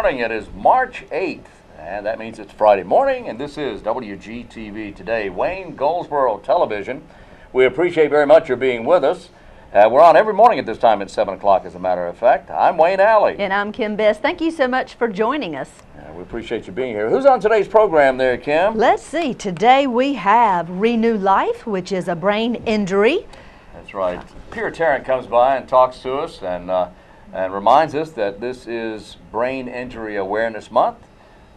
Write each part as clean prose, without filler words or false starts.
morning. It is March 8th, and that means it's Friday morning, and this is WGTV Today, Wayne Goldsboro Television. We appreciate very much your being with us. We're on every morning at this time at 7 o'clock, as a matter of fact. I'm Wayne Alley. And I'm Kim Best. Thank you so much for joining us. We appreciate you being here. Who's on today's program there, Kim? Let's see. Today we have Renew Life, which is a brain injury. That's right. PIER TARRANT comes by and talks to us and reminds us that this is Brain Injury Awareness Month.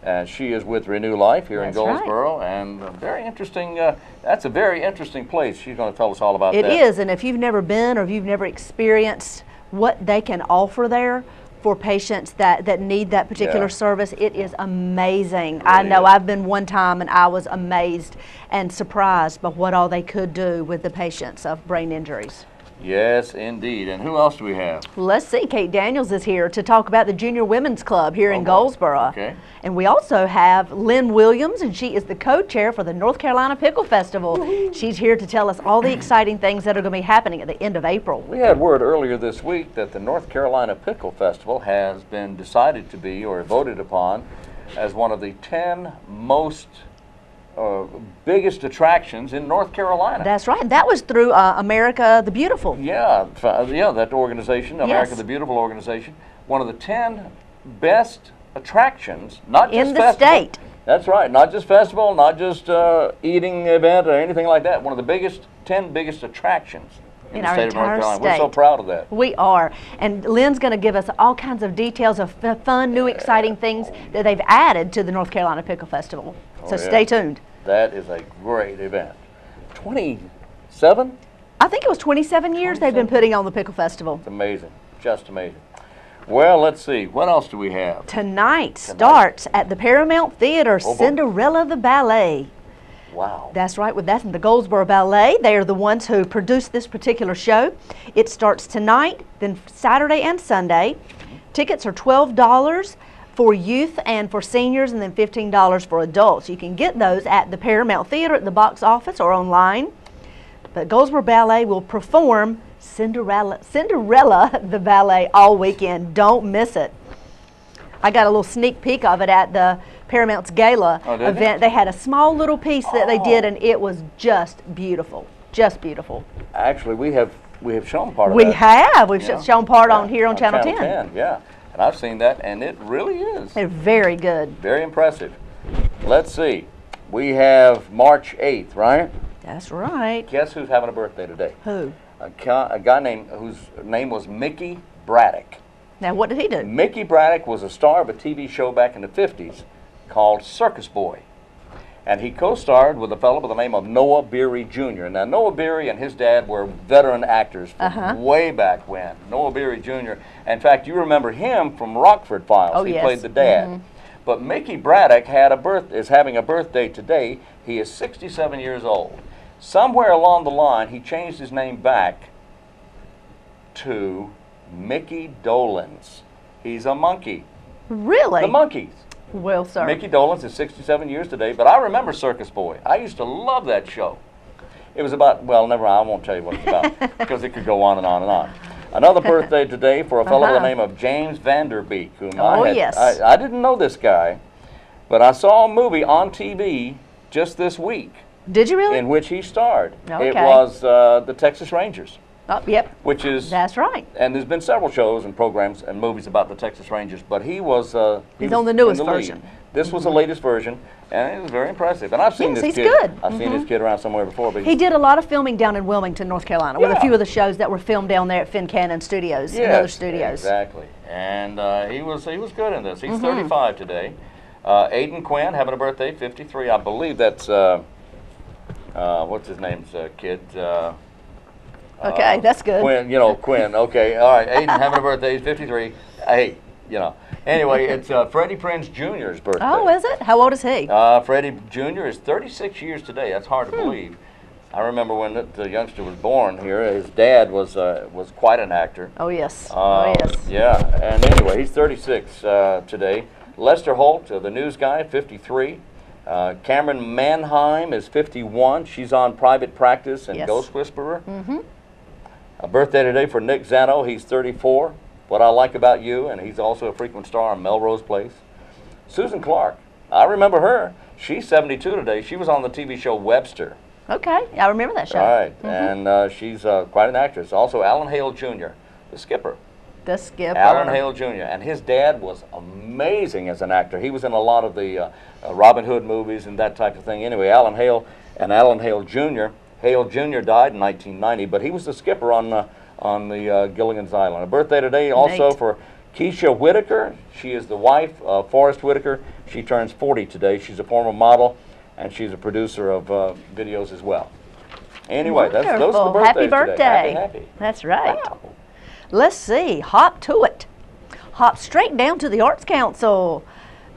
And she is with Renew Life here in Goldsboro, and very interesting. That's a very interesting place. She's going to tell us all about that. It is, and if you've never been or if you've never experienced what they can offer there for patients that need that particular service, it is amazing. I know I've been one time and I was amazed and surprised by what all they could do with the patients of brain injuries. Yes, indeed. And who else do we have? Let's see. Kate Daniels is here to talk about the Junior Women's Club here in Goldsboro. Okay. And we also have LYNN Williams, and she is the co-chair for the North Carolina Pickle Festival. She's here to tell us all the exciting things that are going to be happening at the end of April. We had word earlier this week that the North Carolina Pickle Festival has been decided to be, or voted upon, as one of the 10 most biggest attractions in North Carolina. That's right. That was through America the Beautiful. Yeah, that organization, America the Beautiful organization, one of the 10 best attractions, not just in the state. That's right. Not just festival, not just eating event or anything like that. One of the 10 biggest attractions in the state of North Carolina. We're so proud of that. We are. And Lynn's going to give us all kinds of details of fun, new, exciting things that they've added to the North Carolina Pickle Festival. So stay tuned. That is a great event. 27? I think it was 27 years they've been putting on the Pickle Festival. It's amazing. Just amazing. Well, let's see. What else do we have? Tonight starts at the Paramount Theater, Cinderella the Ballet. Wow. That's right. That's the Goldsboro Ballet. They are the ones who produced this particular show. It starts tonight, then Saturday and Sunday. Tickets are $12 for youth and for seniors, and then $15 for adults. You can get those at the Paramount Theater at the box office or online. But Goldsboro Ballet will perform Cinderella the Ballet all weekend. Don't miss it. I got a little sneak peek of it at the Paramount's Gala event. They had a small little piece that they did, and it was just beautiful. Just beautiful. Actually, we have shown part of that. We have. We've shown part on here on Channel 10. Yeah. And I've seen that, and it really is. They're very good. Very impressive. Let's see. We have March 8th, right? That's right. Guess who's having a birthday today? Who? A guy whose name was Mickey Braddock. Now, what did he do? Mickey Braddock was a star of a TV show back in the 50s called Circus Boy. And he co-starred with a fellow by the name of Noah Beery Jr. Now, Noah Beery and his dad were veteran actors from way back when. Noah Beery Jr. In fact, you remember him from Rockford Files. He played the dad. But Mickey Braddock is having a birthday today. He is 67 years old. Somewhere along the line, he changed his name back to Mickey Dolenz. He's a monkey. Really? The Monkees. Well, sir. Mickey Dolenz is 67 years today, but I remember Circus Boy. I used to love that show. It was about, well, never mind, I won't tell you what it's about, because it could go on and on and on. Another birthday today for a fellow by the name of James Vanderbeek, whom I didn't know this guy, but I saw a movie on TV just this week. Did you really? In which he starred. Okay. It was the Texas Rangers. Oh, yep. Which is... That's right. And there's been several shows and programs and movies about the Texas Rangers, but he was... he's on the newest version. This was the latest version, and it was very impressive. And I've seen this kid. He's good. I've seen this kid around somewhere before. But he did a lot of filming down in Wilmington, North Carolina, with a few of the shows that were filmed down there at Finn Cannon Studios and other studios. Exactly. And he was good in this. He's 35 today. Aiden Quinn having a birthday, 53. I believe that's... what's his name's kid? Okay, that's good. Quinn, Quinn. Okay, all right. Aiden having a birthday. He's 53. Hey, Anyway, it's Freddie Prinze Jr.'s birthday. Oh, is it? How old is he? Freddie Jr. is 36 years today. That's hard to believe. I remember when the youngster was born here. His dad was quite an actor. Oh yes. Oh yes. Yeah. And anyway, he's 36 today. Lester Holt, the news guy, 53. Cameron Manheim is 51. She's on Private Practice and Ghost Whisperer. A birthday today for Nick Zano. He's 34. What I Like About You, and he's also a frequent star on Melrose Place. Susan Clark, I remember her. She's 72 today. She was on the TV show Webster. Okay, I remember that show. Right, and she's quite an actress. Also, Alan Hale Jr., the skipper. The skipper. Alan Hale Jr., and his dad was amazing as an actor. He was in a lot of the Robin Hood movies and that type of thing. Anyway, Alan Hale and Alan Hale Jr. Hale Jr. died in 1990, but he was the skipper on the Gilligan's Island. A birthday today also for Keisha Whitaker. She is the wife of Forrest Whitaker. She turns 40 today. She's a former model, and she's a producer of videos as well. Anyway, those are the birthdays Happy birthday. today. Happy. That's right. Wow. Let's see. Hop to it. Hop straight down to the Arts Council.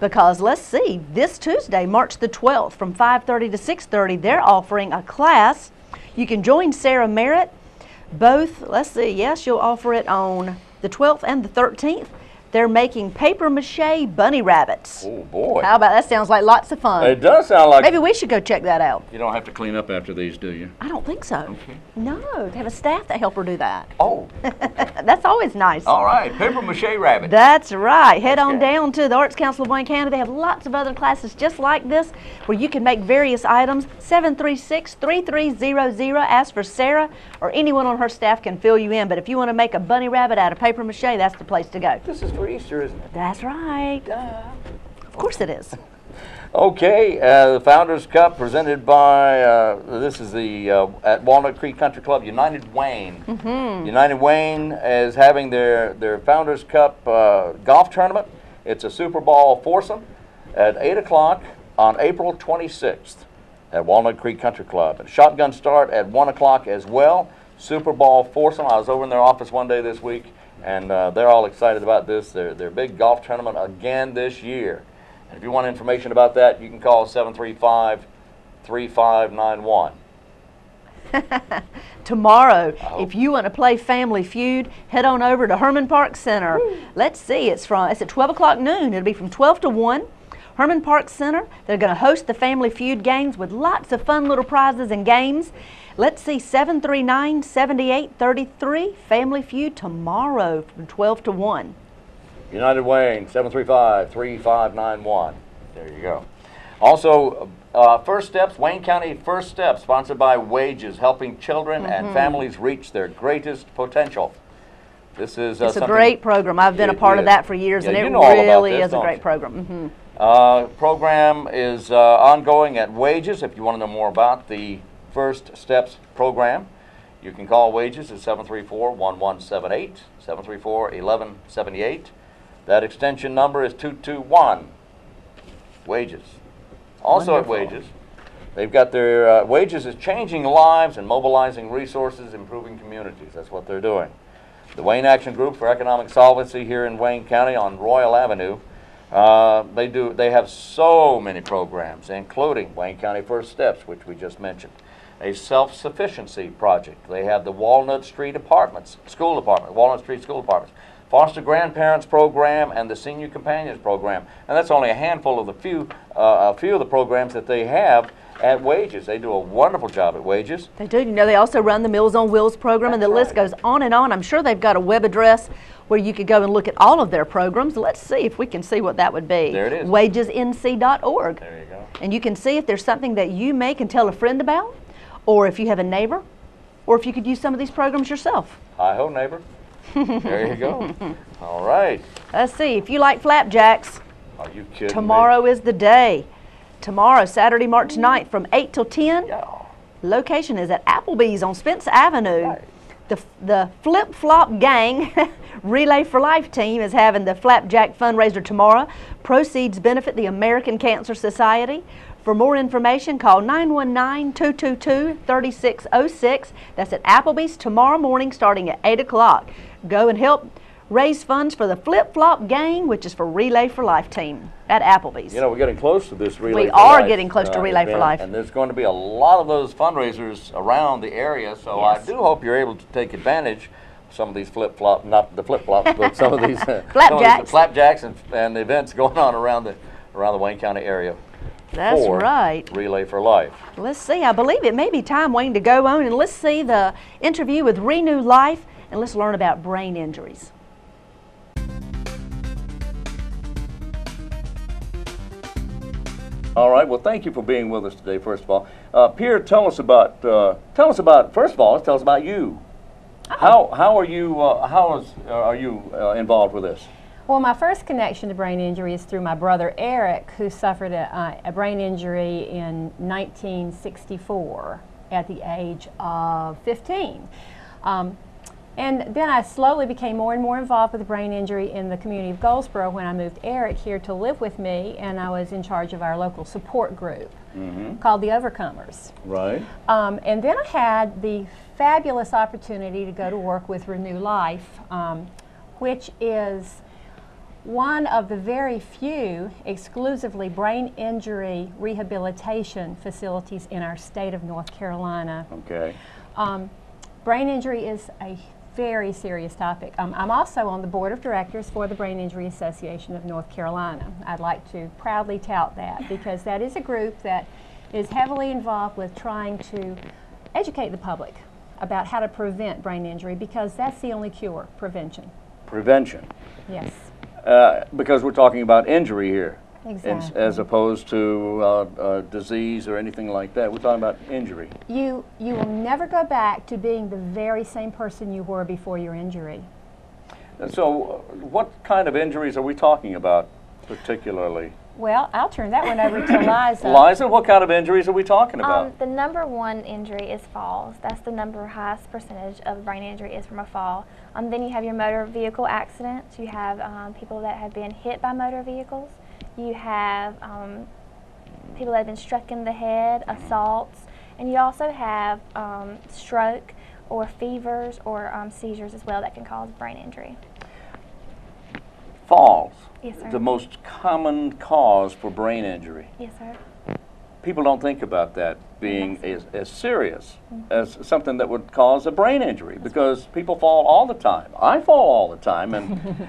Because let's see, this Tuesday, March the 12th, from 5:30 to 6:30, they're offering a class. You can join Sarah Merritt. Both, let's see, yes, you'll offer it on the 12th and the 13th. They're making paper mache bunny rabbits. Oh, boy. How about that? Sounds like lots of fun. It does sound like... Maybe we should go check that out. You don't have to clean up after these, do you? I don't think so. Okay. No, they have a staff that help her do that. Oh. That's always nice. All right, paper mache rabbit. That's right. Head on Okay. down to the Arts Council of Wayne County. They have lots of other classes just like this where you can make various items. 736-3300. Ask for Sarah, or anyone on her staff can fill you in. But if you want to make a bunny rabbit out of paper mache, that's the place to go. This is for Easter, isn't it? That's right. Duh. Of course it is. Okay, the Founders Cup presented by, this is the, at Walnut Creek Country Club, United Wayne. United Wayne is having their Founders Cup golf tournament. It's a Super Bowl foursome at 8 o'clock on April 26th at Walnut Creek Country Club. And shotgun start at 1 o'clock as well. Super Bowl foursome. I was over in their office one day this week, and they're all excited about this. Their big golf tournament again this year. And if you want information about that, you can call 735-3591. Tomorrow, if you want to play Family Feud, head on over to Herman Park Center. Let's see, it's at 12 o'clock noon. It'll be from 12 to 1. Herman Park Center, they're going to host the Family Feud games with lots of fun little prizes and games. Let's see, 739-7833, Family Feud tomorrow from 12 to 1. United Wayne, 735-3591. There you go. Also, First Steps, Wayne County First Steps, sponsored by Wages, helping children and families reach their greatest potential. This is it's a great program. I've been a part of that for years, and it really is a great program. Program is ongoing at Wages. If you want to know more about the First Steps program, you can call Wages at 734-1178, 734-1178. That extension number is 221. Wages. Also Wonderful. at Wages, they've got their Wages is changing lives and mobilizing resources, improving communities. That's what they're doing. The Wayne Action Group for Economic Solvency here in Wayne County on Royal Avenue. They have so many programs, including Wayne County First Steps, which we just mentioned. A self-sufficiency project. They have the Walnut Street Apartments, School Department, Walnut Street School Apartments. Foster Grandparents Program and the Senior Companions Program. And that's only a handful of the few of the programs that they have at Wages. They do a wonderful job at Wages. They do. You know, they also run the Meals on Wheels program, and the list goes on and on. I'm sure they've got a web address where you could go and look at all of their programs. Let's see if we can see what that would be. There it is. wagesnc.org. There you go. And you can see if there's something that you may can tell a friend about, or if you have a neighbor, or if you could use some of these programs yourself. Hi-ho, neighbor. There you go. All right. Let's see, if you like flapjacks, Are you kidding tomorrow is the day. Tomorrow, Saturday, March 9th, from 8 till 10. me? Yeah. Location is at Applebee's on Spence Avenue. Right. The Flip Flop Gang Relay for Life team is having the Flapjack fundraiser tomorrow. Proceeds benefit the American Cancer Society. For more information, call 919-222-3606. That's at Applebee's tomorrow morning starting at 8 o'clock. Go and help raise funds for the Flip Flop Gang, which is for Relay for Life team at Applebee's. You know, we're getting close to this Relay We for are Life, getting close to Relay for event, Life. And there's going to be a lot of those fundraisers around the area, so Yes. I do hope you're able to take advantage of some of these flip-flop, not the flip-flops, but some of these Flapjacks. flapjacks and events going on around the Wayne County area. That's for right. Relay for Life. Let's see, I believe it may be time, Wayne, to go on and let's see the interview with Renew Life, and let's learn about brain injuries. All right. Well, thank you for being with us today. First of all, PIER, tell us about. First of all, tell us about you. Oh. How are you involved with this? Well, my first connection to brain injury is through my brother Eric, who suffered a brain injury in 1964 at the age of 15. And then I slowly became more and more involved with the brain injury in the community of Goldsboro when I moved Eric here to live with me, and I was in charge of our local support group called the Overcomers. Right. And then I had the fabulous opportunity to go to work with Renew Life, which is one of the very few exclusively brain injury rehabilitation facilities in our state of North Carolina. Okay. Brain injury is a very serious topic. I'm also on the board of directors for the Brain Injury Association of North Carolina. I'd like to proudly tout that because that is a group that is heavily involved with trying to educate the public about how to prevent brain injury, because that's the only cure, prevention. Prevention. Yes. Because we're talking about injury here. Exactly. As opposed to disease or anything like that. We're talking about injury. You will never go back to being the very same person you were before your injury. So what kind of injuries are we talking about particularly? Well, I'll turn that one over to Liza. Liza, what kind of injuries are we talking about? The #1 injury is falls. That's the highest percentage of brain injury is from a fall. Then you have your motor vehicle accidents. You have people that have been hit by motor vehicles. You have people that have been struck in the head, assaults, and you also have stroke or fevers or seizures as well that can cause brain injury. Falls. Yes, sir. The most common cause for brain injury. Yes, sir. People don't think about that being as serious as something that would cause a brain injury, because people fall all the time. I fall all the time,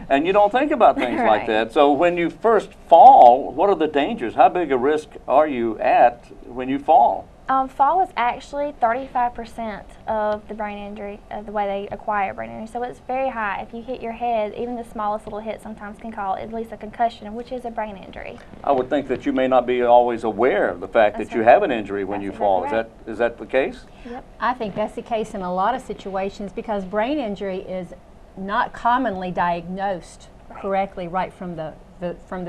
and you don't think about things like that. So when you first fall, what are the dangers? How big a risk are you at when you fall? Fall is actually 35% of the brain injury, of the way they acquire brain injury. So it's very high. If you hit your head, even the smallest little hit sometimes can cause at least a concussion, which is a brain injury. I would think that you may not be always aware of the fact that you have an injury when you fall. Is that the case? Yep. I think that's the case in a lot of situations, because brain injury is not commonly diagnosed correctly right from the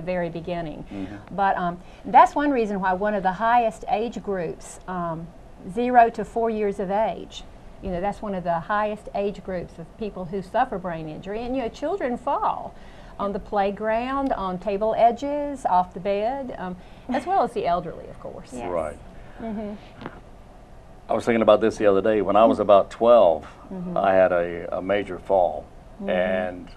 very beginning. But that's one reason why one of the highest age groups, 0 to 4 years of age, that's one of the highest age groups of people who suffer brain injury. And children fall on the playground, on table edges, off the bed, as well as the elderly, of course. Yes. Right. I was thinking about this the other day. When I was about 12, I had a major fall, and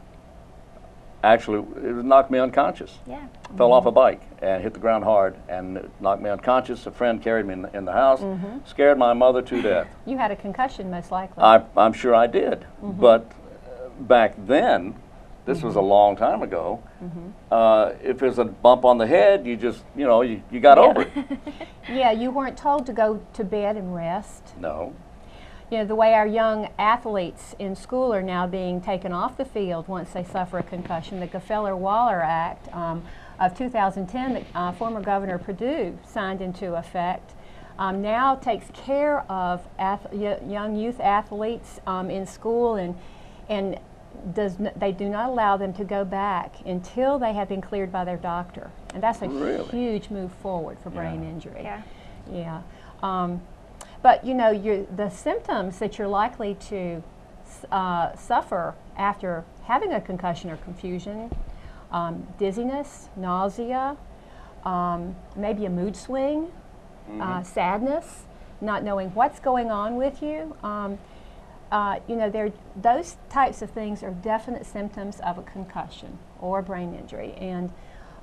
actually, it knocked me unconscious. Yeah. Fell off a bike and hit the ground hard, and it knocked me unconscious. A friend carried me in the house, scared my mother to death. You had a concussion, most likely. I'm sure I did. But back then, this was a long time ago, if there's a bump on the head, you just, you got over it. Yeah, you weren't told to go to bed and rest. No. The way our young athletes in school are now being taken off the field once they suffer a concussion. The Gefeller-Waller Act of 2010 that former Governor Perdue signed into effect now takes care of young youth athletes in school, and they do not allow them to go back until they have been cleared by their doctor. And that's a huge move forward for brain injury. Yeah. Yeah. But the symptoms that you're likely to suffer after having a concussion or confusion, dizziness, nausea, maybe a mood swing, sadness, not knowing what's going on with you. Those types of things are definite symptoms of a concussion or a brain injury. And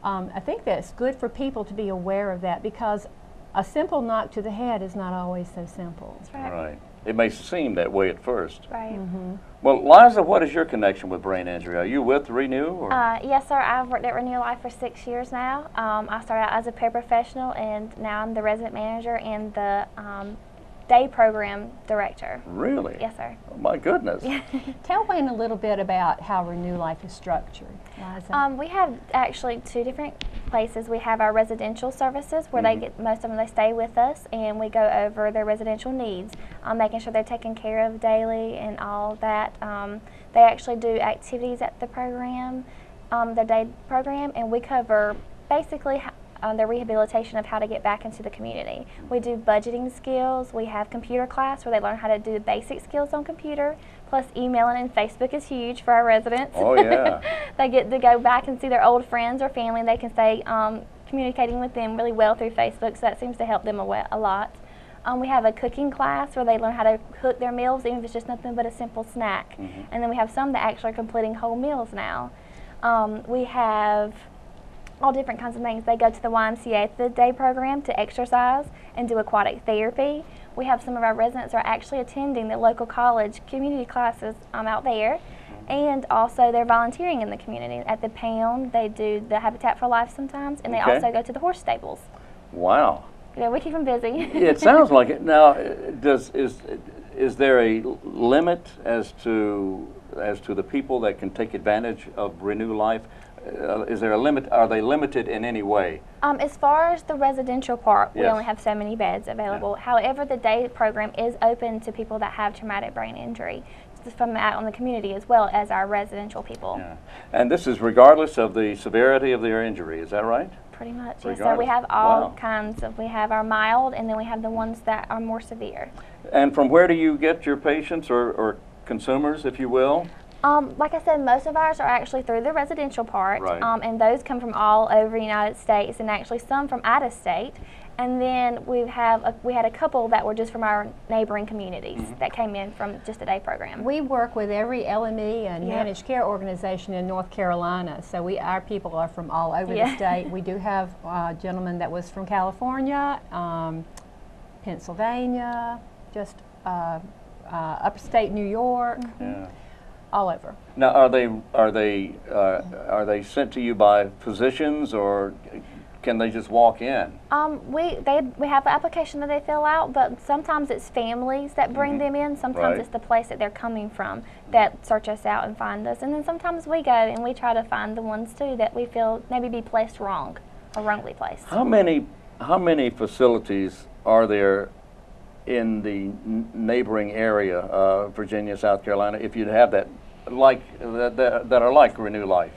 I think that it's good for people to be aware of that, because a simple knock to the head is not always so simple. That's right. Right. It may seem that way at first. Right. Well, Liza, what is your connection with brain injury? Are you with Renew? Or? Yes, sir. I've worked at Renew Life for 6 years now. I started out as a paraprofessional, and now I'm the resident manager and the day program director. Really? Yes, sir. Oh, my goodness. Tell Wayne a little bit about how Renew Life is structured, Liza. We have actually 2 different places. We have our residential services where they get, most of them, they stay with us, and we go over their residential needs, making sure they're taken care of daily and all that. They actually do activities at the program, the day program, and we cover basically the rehabilitation of how to get back into the community. We do budgeting skills. We have computer class where they learn how to do the basic skills on computer, plus emailing and Facebook is huge for our residents. Oh, yeah. They get to go back and see their old friends or family. They can stay communicating with them really well through Facebook, so that seems to help them a lot. We have a cooking class where they learn how to cook their meals, even if it's just nothing but a simple snack. And then we have some that actually are completing whole meals now. We have all different kinds of things. They go to the YMCA at the day program to exercise and do aquatic therapy. We have some of our residents are actually attending the local college community classes out there, and also they're volunteering in the community. At the Pound, they do the Habitat for Life sometimes, and they also go to the horse stables. Wow. Yeah, we keep them busy. It sounds like it. Now, is there a limit as to the people that can take advantage of Renew Life? Is there a limit? Are they limited in any way? As far as the residential part, we Yes. only have so many beds available. Yeah. However, the day program is open to people that have traumatic brain injury, from out on the community as well as our residential people. Yeah. And this is regardless of the severity of their injury, is that right? Pretty much, yes. Regardless. So we have all Wow. kinds of, we have our mild, and then we have the ones that are more severe. And from where do you get your patients or consumers, if you will? Like I said, most of ours are actually through the residential part, Right. And those come from all over the United States, and actually some from out of state. And then we had a couple that were just from our neighboring communities that came in from just a day program. We work with every LME and Yep. managed care organization in North Carolina, so our people are from all over the state. We do have a gentleman that was from California, Pennsylvania, just upstate New York, Yeah. all over. Now, are they sent to you by physicians, or can they just walk in? We have an application that they fill out, but sometimes it's families that bring them in. Sometimes Right. it's the place that they're coming from that search us out and find us. And then sometimes we go and we try to find the ones too that we feel maybe be placed wrong or wrongly placed. How many facilities are there in the neighboring area, Virginia, South Carolina, if you'd have that are like Renew Life?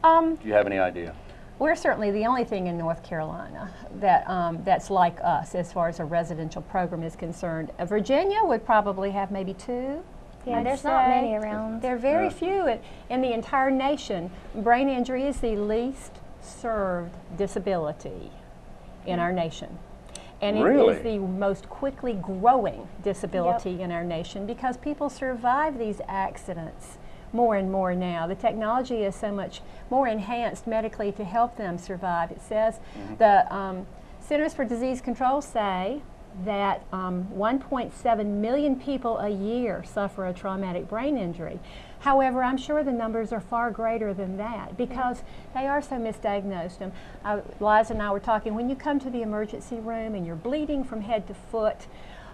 Do you have any idea? We're certainly the only thing in North Carolina that that's like us as far as a residential program is concerned. Virginia would probably have maybe 2. Yeah, I'd there's not say. many around. There are very Yeah. few in the entire nation. Brain injury is the least served disability in our nation. And it Really? is the most quickly growing disability in our nation because people survive these accidents more and more now. The technology is so much more enhanced medically to help them survive. It says the Centers for Disease Control say that 1.7 million people a year suffer a traumatic brain injury. However, I'm sure the numbers are far greater than that because they are so misdiagnosed. Liza and I were talking, when you come to the emergency room and you're bleeding from head to foot,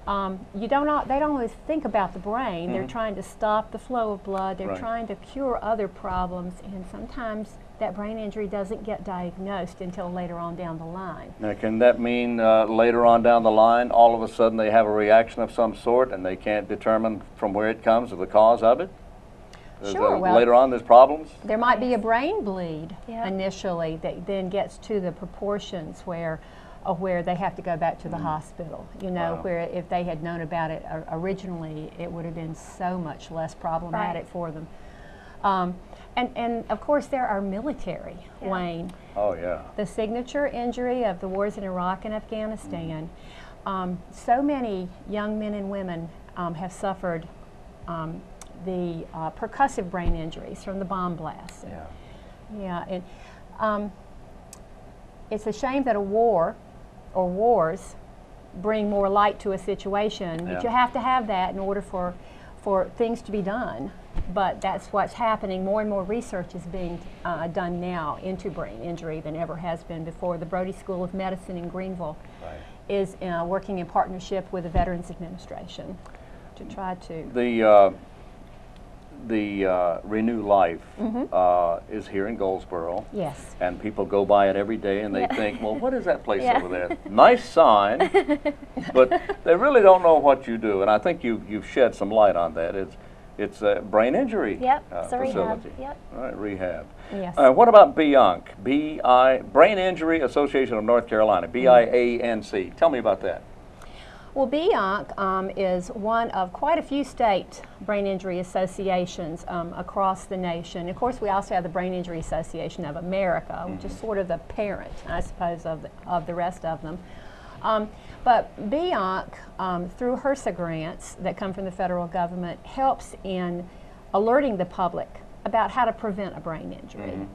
they don't always think about the brain. They're trying to stop the flow of blood. They're trying to cure other problems, and sometimes that brain injury doesn't get diagnosed until later on down the line. Now, can that mean later on down the line, all of a sudden they have a reaction of some sort and they can't determine from where it comes or the cause of it? Sure. Well, later on there's problems? there might be a brain bleed Yeah. initially that then gets to the proportions where they have to go back to the hospital. You know, Wow. where if they had known about it originally, it would have been so much less problematic for them. And of course, there are military, Wayne. Oh, yeah. The signature injury of the wars in Iraq and Afghanistan. So many young men and women have suffered the percussive brain injuries from the bomb blasts. Yeah. Yeah, and it's a shame that a war or wars bring more light to a situation, but you have to have that in order for for things to be done. But that's what's happening. More and more research is being done now into brain injury than ever has been before. The Brody School of Medicine in Greenville is working in partnership with the Veterans Administration to try to... The Renew Life is here in Goldsboro. Yes. And people go by it every day and they think, well, what is that place over there? Nice sign, but they really don't know what you do. And I think you've shed some light on that. It's a brain injury facility. Rehab. Yep. All right, rehab. Yes. What about BIANC? Brain Injury Association of North Carolina, BIANC. Tell me about that. Well, BIANC is one of quite a few state brain injury associations across the nation. Of course, we also have the Brain Injury Association of America, which is sort of the parent, I suppose, of the rest of them. But BIANC, through HRSA grants that come from the federal government, helps in alerting the public about how to prevent a brain injury,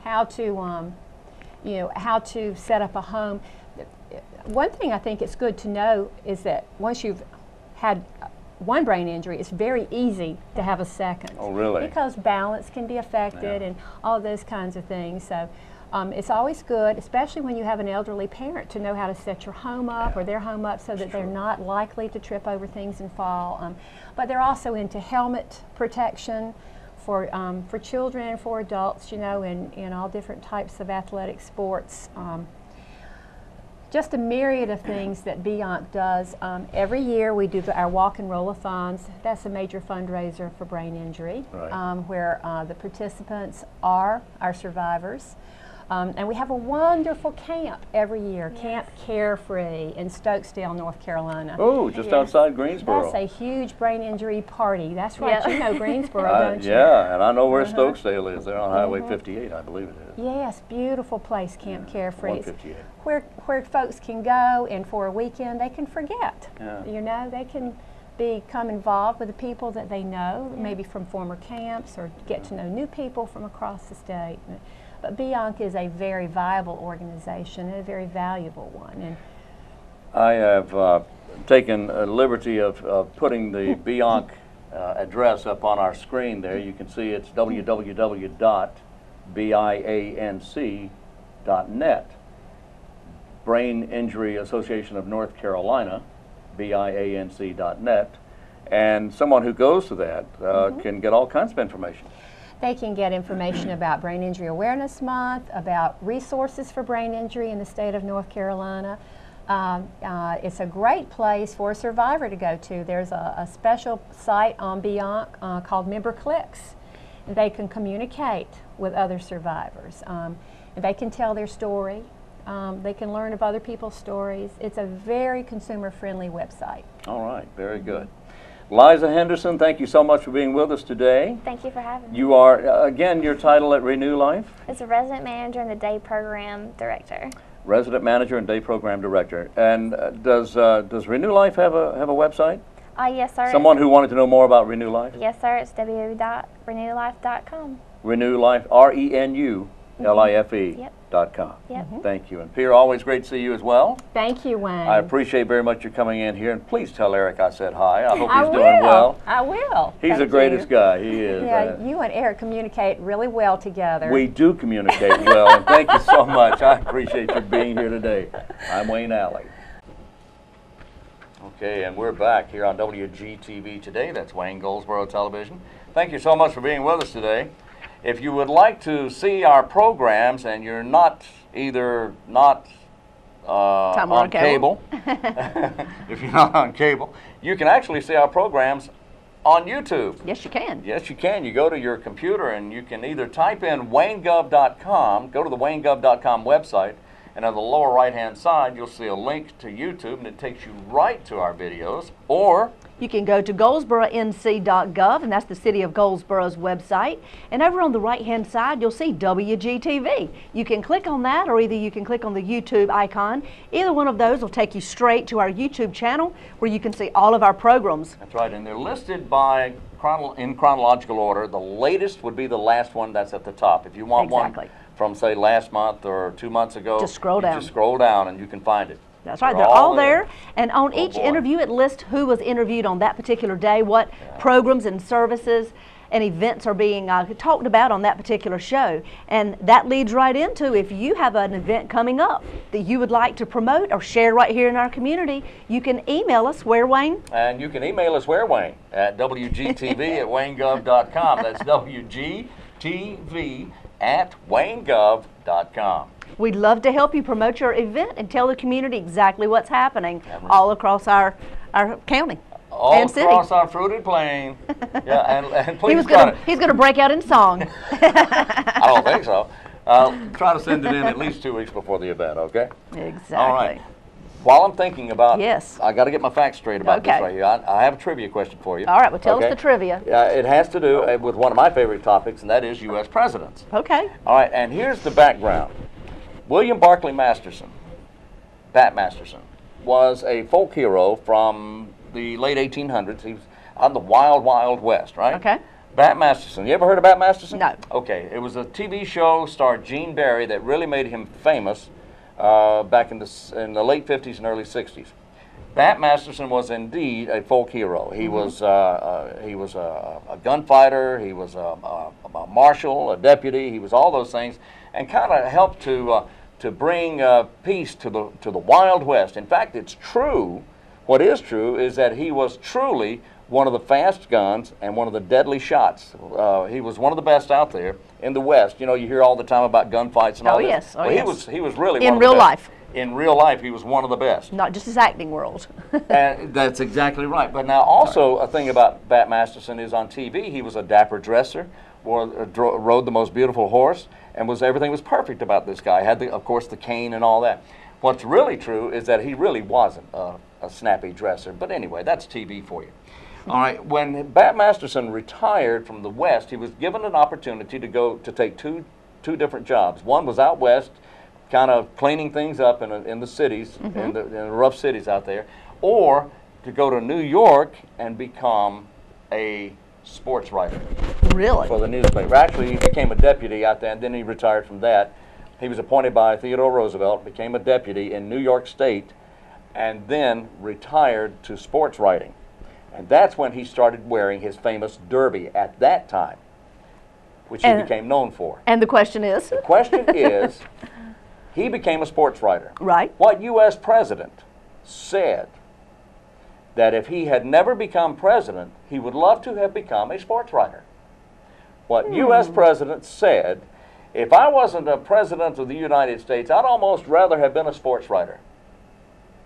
how to, how to set up a home. One thing I think it's good to know is that once you've had one brain injury, it's very easy to have a second. Oh, really? Because balance can be affected and all those kinds of things. So it's always good, especially when you have an elderly parent, to know how to set your home up or their home up so that they're not likely to trip over things and fall. But they're also into helmet protection for children and for adults, in all different types of athletic sports. Just a myriad of things that BIANC does. Every year we do our Walk and Roll-a-thons. That's a major fundraiser for brain injury, where the participants are our survivors. And we have a wonderful camp every year, Camp Carefree in Stokesdale, North Carolina. Oh, just outside Greensboro. That's a huge brain injury party. That's right, you know Greensboro, don't you? Yeah, and I know where Stokesdale is. They're on Highway 58, I believe it is. Yes, beautiful place, Camp Carefree. 158. Where folks can go, and for a weekend they can forget. They can become involved with the people that they know, maybe from former camps, or get to know new people from across the state. But BIANC is a very viable organization and a very valuable one. And I have taken a liberty of putting the BIANC address up on our screen there. You can see it's www.bianc.net. Brain Injury Association of North Carolina, bianc.net. And someone who goes to that can get all kinds of information. They can get information about Brain Injury Awareness Month, about resources for brain injury in the state of North Carolina. It's a great place for a survivor to go to. There's a special site on BIANC called Member Clicks. They can communicate with other survivors. They can tell their story. They can learn of other people's stories. It's a very consumer-friendly website. All right, very good. Liza Henderson, thank you so much for being with us today. Thank you for having me. You are, again, your title at Renew Life? As a resident manager and the day program director. Resident manager and day program director. And does Renew Life have a website? Yes, sir. Someone who wanted to know more about Renew Life? Yes, sir. It's www.renewlife.com. Renew Life, RENULIFE.com. Yep. Thank you. And PIER, always great to see you as well. Thank you, Wayne. I appreciate very much you coming in here. And please tell Eric I said hi. I hope he's doing well. I will. He's the greatest guy. He is. Yeah, you and Eric communicate really well together. We do communicate well. And thank you so much. I appreciate you being here today. I'm Wayne Alley. Okay, and we're back here on WGTV today. That's Wayne Goldsboro Television. Thank you so much for being with us today. If you would like to see our programs and you're not on cable, if you're not on cable, you can actually see our programs on YouTube. Yes, you can. Yes, you can. You go to your computer and you can either type in waynegov.com, go to the waynegov.com website, and on the lower right-hand side, you'll see a link to YouTube, and it takes you right to our videos. Or you can go to goldsboronc.gov, and that's the City of Goldsboro's website. And over on the right-hand side, you'll see WGTV. You can click on that, or either you can click on the YouTube icon. Either one of those will take you straight to our YouTube channel, where you can see all of our programs. That's right, and they're listed by in chronological order. The latest would be the last one that's at the top. If you want one from, say, last month or 2 months ago, just scroll down. Just scroll down and you can find it. That's right. They're all there. And on each boy. interview, it lists who was interviewed on that particular day, what programs and services and events are being talked about on that particular show. And that leads right into, if you have an event coming up that you would like to promote or share right here in our community, you can email us where, Wayne? And you can email us where, Wayne? At wgtv@waynegov.com. That's wgtv@waynegov.com. We'd love to help you promote your event and tell the community exactly what's happening all across our county. All and across city. our fruited plain. Yeah, and please He's gonna break out in song. I don't think so. Try to send it in at least 2 weeks before the event, okay? Exactly. All right. While I'm thinking about, Yes. I got to get my facts straight about this Okay. right here. I have a trivia question for you. All right, well, tell us okay? the trivia. It has to do with one of my favorite topics, and that is U.S. presidents. Okay. All right, and here's the background. William Barclay Masterson, Bat Masterson, was a folk hero from the late 1800s. He was on the Wild Wild West, right? Okay. Bat Masterson. You ever heard of Bat Masterson? No. Okay. It was a TV show starred Gene Barry that really made him famous back in the late 50s and early 60s. Bat Masterson was indeed a folk hero. He was a gunfighter. He was a marshal, a deputy. He was all those things, and kind of helped to bring peace to the Wild West. In fact, it's true. What is true is that he was truly one of the fast guns and one of the deadly shots. He was one of the best out there in the West. You know, you hear all the time about gunfights and all this. Yes. Oh, well, yes. He was really In one of real the best. life. In real life, he was one of the best. Not just his acting world. And that's exactly right. But now also a thing about Bat Masterson is on TV, he was a dapper dresser, rode the most beautiful horse, and everything was perfect about this guy. Had, of course, the cane and all that. What's really true is that he really wasn't a snappy dresser. But anyway, that's TV for you. All right, when Bat Masterson retired from the West, he was given an opportunity to take two different jobs. One was out west, kind of cleaning things up in the cities, in the rough cities out there, or to go to New York and become a sports writer Really? for the newspaper. Actually, he became a deputy out there, and then he retired from that. He was appointed by Theodore Roosevelt, became a deputy in New York State, and then retired to sports writing. And that's when he started wearing his famous derby at that time, which he became known for. And the question is? The question is, he became a sports writer. Right. What U.S. president said that if he had never become president, he would love to have become a sports writer? What U.S. president said, if I wasn't a president of the United States, I'd almost rather have been a sports writer,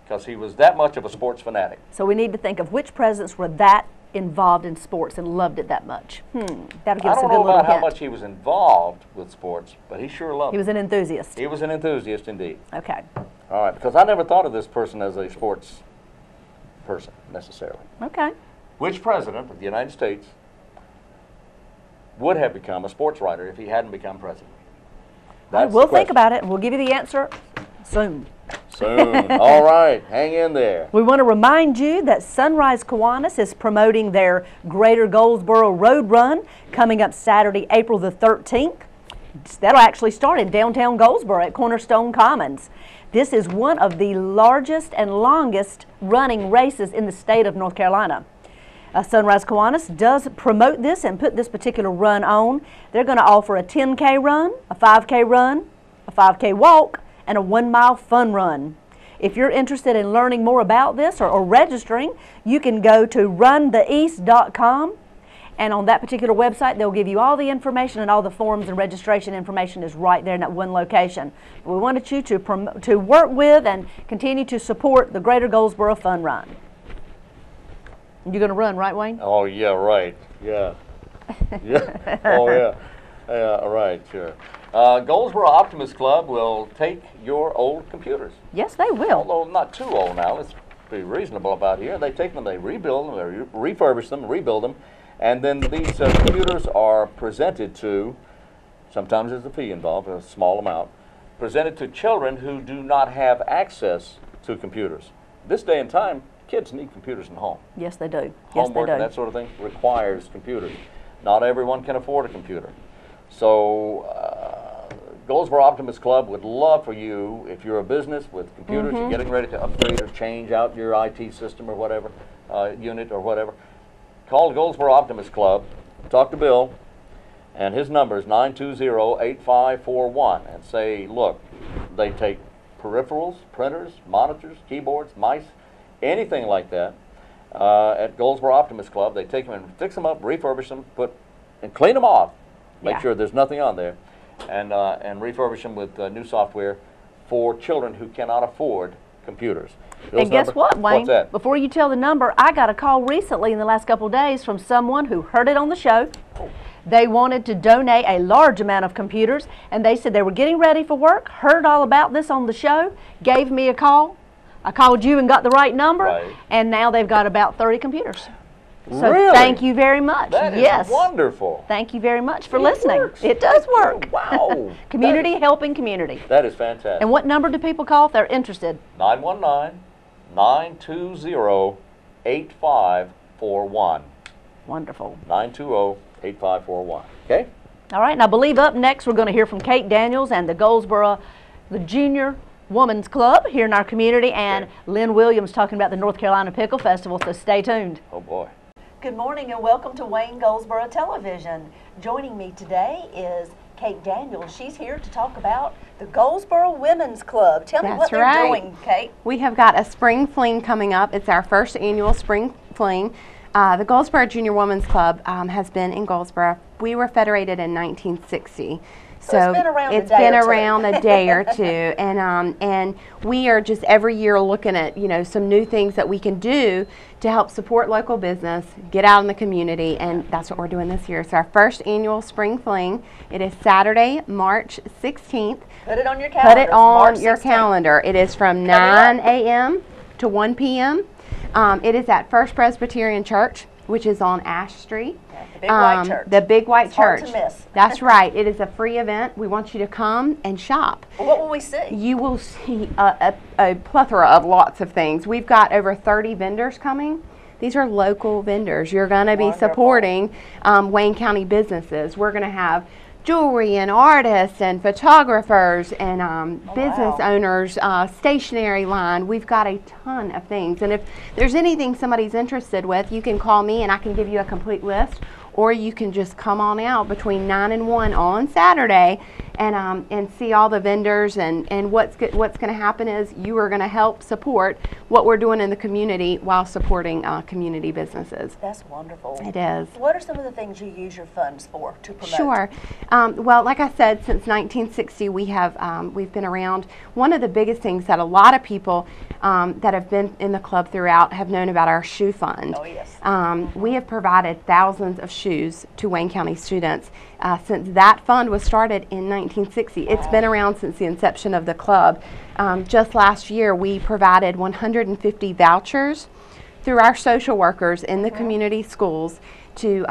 because he was that much of a sports fanatic. So we need to think of which presidents were that involved in sports and loved it that much. That'll give us a I don't good know little about how hint. much he was involved with sports, but he sure loved He was it. an enthusiast. He was an enthusiast indeed. Okay. All right, because I never thought of this person as a sports person necessarily. Okay. Which president of the United States would have become a sports writer if he hadn't become president? That's We'll the think question. about it and we'll give you the answer soon. Soon. All right, hang in there. We want to remind you that Sunrise Kiwanis is promoting their Greater Goldsboro Road Run coming up Saturday, April the 13th. That'll actually start in downtown Goldsboro at Cornerstone Commons. This is one of the largest and longest running races in the state of North Carolina. Sunrise Kiwanis does promote this and put this particular run on. They're going to offer a 10K run, a 5K run, a 5K walk, and a 1-mile fun run. If you're interested in learning more about this or registering, you can go to runtheeast.com, and on that particular website they'll give you all the information, and all the forms and registration information is right there in that one location. We wanted you to work with and continue to support the Greater Goldsboro Fun Run. You're going to run, right, Wayne? Oh, yeah, right. Yeah. Yeah. Oh, yeah. Yeah, right, sure. Goldsboro Optimist Club will take your old computers. Yes, they will. Although not too old now. Let's be reasonable about here. They take them, they rebuild them, they refurbish them, rebuild them, and then these computers are presented to, sometimes there's a fee involved, a small amount, presented to children who do not have access to computers. This day and time, kids need computers in home. Yes, they do. Yes, Homework they and do. that sort of thing requires computers. Not everyone can afford a computer. So Goldsboro Optimist Club would love for you, if you're a business with computers, you're getting ready to upgrade or change out your IT system or whatever, unit or whatever, call the Goldsboro Optimist Club, talk to Bill, and his number is 920-8541, and say, look, they take peripherals, printers, monitors, keyboards, mice, anything like that. At Goldsboro Optimist Club, they take them and fix them up, refurbish them, and clean them off, make sure there's nothing on there, and refurbish them with new software for children who cannot afford computers. Bill's and guess number? what, Wayne? What's that? Before you tell the number, I got a call recently in the last couple of days from someone who heard it on the show. They wanted to donate a large amount of computers, and they said they were getting ready for work, heard all about this on the show, gave me a call. I called you and got the right number, and now they've got about 30 computers. So really? Thank you very much. That yes. is wonderful. Thank you very much for listening. It does work. Wow. Community helping community. That is fantastic. And what number do people call if they're interested? 919-920-8541. Wonderful. 920-8541. Okay? All right, and I believe up next we're going to hear from Kate Daniels and the Goldsboro, the Junior Women's Club here in our community, and Lynn Williams talking about the North Carolina Pickle Festival, so stay tuned. Oh boy. Good morning and welcome to Wayne Goldsboro Television. Joining me today is Kate Daniels. She's here to talk about the Goldsboro Women's Club. Tell me what they're doing, Kate. We have got a spring fling coming up. It's our first annual spring fling. The Goldsboro Junior Women's Club has been in Goldsboro. We were federated in 1960. So it's been around a day or two, and we are just every year looking at, you know, some new things that we can do to help support local business, get out in the community, and that's what we're doing this year. It's our first annual spring fling. It is Saturday, March 16th. Put it on your calendar. Put it on your calendar. It is from 9 a.m. to 1 p.m. It is at First Presbyterian Church, which is on Ash Street. The big white church. The big white church. Hard to miss. That's right. It is a free event. We want you to come and shop. Well, what will we see? You will see a plethora of lots of things. We've got over 30 vendors coming. These are local vendors. You're going to be supporting Wayne County businesses. We're going to have jewelry and artists and photographers and business owners, stationery line. We've got a ton of things. And if there's anything somebody's interested with, you can call me and I can give you a complete list, or you can just come on out between 9 and 1 on Saturday and see all the vendors. And what's going to happen is you are going to help support what we're doing in the community while supporting community businesses. That's wonderful. It is. What are some of the things you use your funds for to promote? Sure. Well, like I said, since 1960 we've been around. One of the biggest things that a lot of people that have been in the club throughout have known about our shoe fund. Oh yes. We have provided thousands of shoes to Wayne County students since that fund was started in 1960. It's been around since the inception of the club. Just last year we provided 150 vouchers through our social workers in the community schools to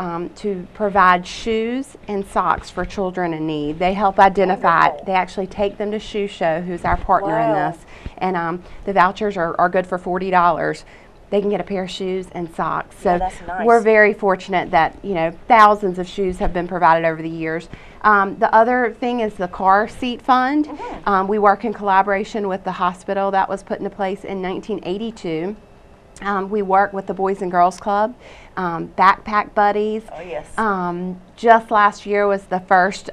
provide shoes and socks for children in need. They help identify it. They actually take them to Shoe Show, who's our partner in this, and the vouchers are good for $40. They can get a pair of shoes and socks. So that's nice. We're very fortunate that, you know, thousands of shoes have been provided over the years. The other thing is the car seat fund. We work in collaboration with the hospital. That was put into place in 1982. We work with the Boys and Girls Club, Backpack Buddies. Oh yes. Just last year was the first,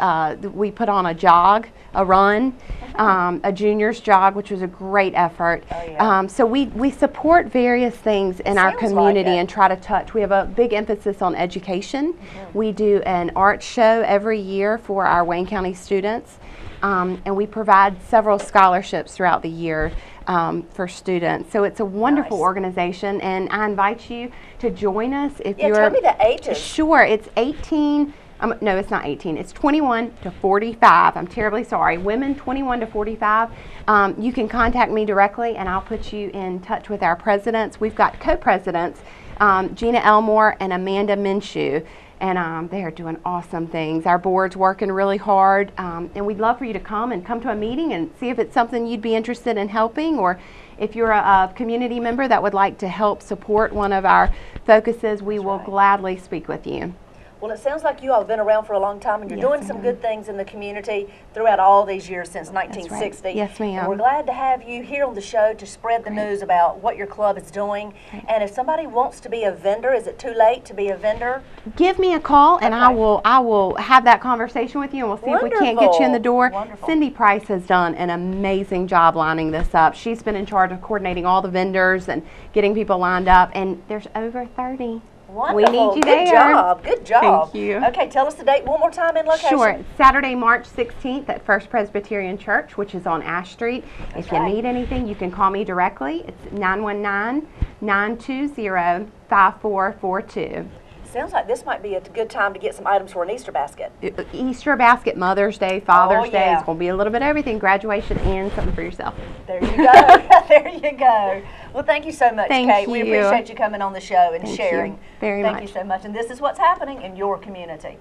we put on a run, a juniors jog, which was a great effort. Oh, yeah. So we support various things in our community and try to touch. We have a big emphasis on education. We do an art show every year for our Wayne County students, and we provide several scholarships throughout the year for students. So it's a wonderful organization, and I invite you to join us if you're. Tell me the ages. Sure, it's 18. No, it's not 18. It's 21 to 45. I'm terribly sorry. Women 21 to 45. You can contact me directly, and I'll put you in touch with our presidents. We've got co-presidents, Gina Elmore and Amanda Minshew, and they are doing awesome things. Our board's working really hard, and we'd love for you to come to a meeting and see if it's something you'd be interested in helping, or if you're a community member that would like to help support one of our focuses, we will gladly speak with you. Well, it sounds like you all have been around for a long time, and you're Yes, doing some ma'am. good things in the community throughout all these years since right. 1960. Yes, ma'am. And we're glad to have you here on the show to spread the news about what your club is doing. And if somebody wants to be a vendor, is it too late to be a vendor? Give me a call, and I will have that conversation with you, and we'll see if we can't get you in the door. Wonderful. Cindy Price has done an amazing job lining this up. She's been in charge of coordinating all the vendors and getting people lined up, and there's over 30. Wonderful. We need you Good there. job. Good job. Thank you. Okay, tell us the date one more time and location. Sure. It's Saturday, March 16th at First Presbyterian Church, which is on Ash Street. If you right. need anything, you can call me directly. It's 919-920-5442. Sounds like this might be a good time to get some items for an Easter basket. Easter basket, Mother's Day, Father's Day. yeah. It's going to be a little bit of everything. Graduation and something for yourself. There you go. There you go. Well, thank you so much, Thank Kate. We you. appreciate you coming on the show and Thank sharing. you very Thank much. you so much. And this is what's happening in your community.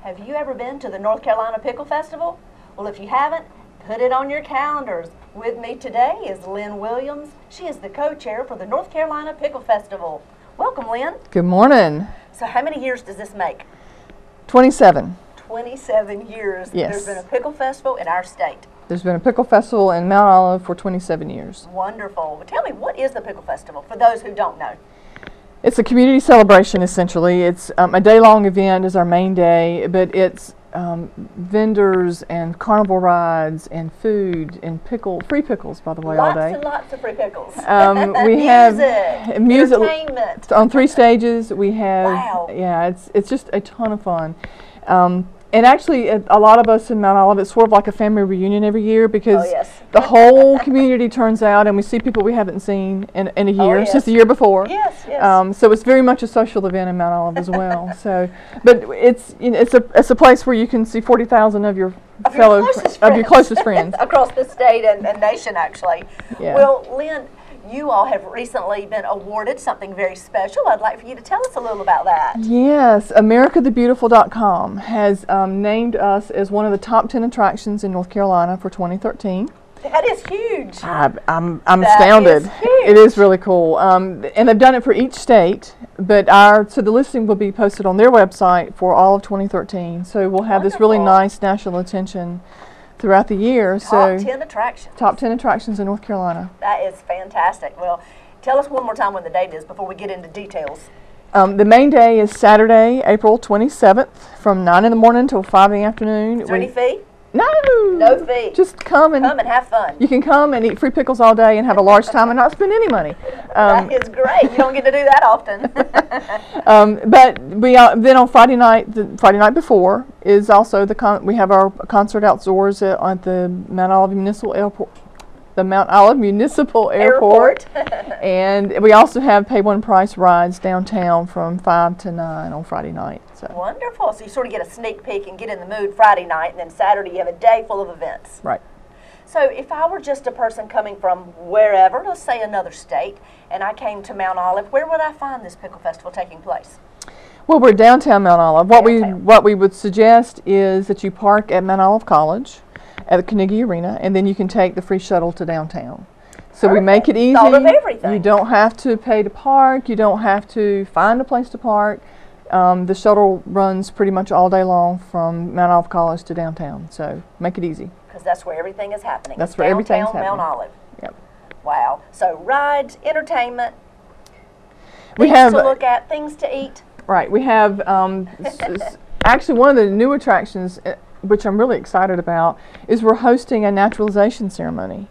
Have you ever been to the North Carolina Pickle Festival? Well, if you haven't, put it on your calendars. With me today is Lynn Williams. She is the co-chair for the North Carolina Pickle Festival. Welcome, Lynn. Good morning. So how many years does this make? 27. 27 years. Yes. There's been a pickle festival in our state. There's been a pickle festival in Mount Olive for 27 years. Wonderful. Well, tell me, what is the pickle festival for those who don't know? It's a community celebration, essentially. It's a day-long event is our main day, but it's vendors and carnival rides and food and free pickles, by the way, all Lots day. and lots of free pickles. We have music, entertainment. on 3 stages. We have, Wow. yeah, it's just a ton of fun. And actually, a lot of us in Mount Olive, it's sort of like a family reunion every year because Oh, yes. the whole community turns out and we see people we haven't seen in a year, yes. since the year before. Yes, yes. So it's very much a social event in Mount Olive as well. So, but it's it's a place where you can see 40,000 of your closest friends across the state and nation, actually. Yeah. Well, Lynn, you all have recently been awarded something very special. I'd like for you to tell us a little about that. Yes, AmericaTheBeautiful.com has named us as one of the top 10 attractions in North Carolina for 2013. That is huge. I'm That astounded. is huge. It is really cool. And they've done it for each state, but so the listing will be posted on their website for all of 2013. So we'll have this really Wonderful. nice national attention throughout the year. Top 10 attractions. Top 10 attractions in North Carolina. That is fantastic. Well, tell us one more time when the date is before we get into details. The main day is Saturday, April 27th from 9 in the morning till 5 in the afternoon. Is there any fee? No. No fee. Just come and have fun. you can come and eat free pickles all day and have a large time and not spend any money. That is great. You don't get to do that often. But we then on Friday night, the Friday night before is also we have our concert outdoors at the Mount Olive Municipal Airport. The Mount Olive Municipal Airport. And we also have pay one price rides downtown from 5 to 9 on Friday night. So. Wonderful. So you sort of get a sneak peek and get in the mood Friday night, and then Saturday you have a day full of events. Right. So if I were just a person coming from wherever, let's say another state, and I came to Mount Olive, where would I find this pickle festival taking place? Well, we're downtown Mount Olive. Downtown. What we would suggest is that you park at Mount Olive College at the Carnegie Arena, and then you can take the free shuttle to downtown. So we make it easy. Thought of everything. You don't have to pay to park. You don't have to find a place to park. The shuttle runs pretty much all day long from Mount Olive College to downtown. So make it easy. Because that's where everything is happening. That's It's where everything's downtown happening. Mount Olive. Yep. Wow. So rides, entertainment, We things have to look at, things to eat. Right. We have actually one of the new attractions, which I'm really excited about, is we're hosting a naturalization ceremony.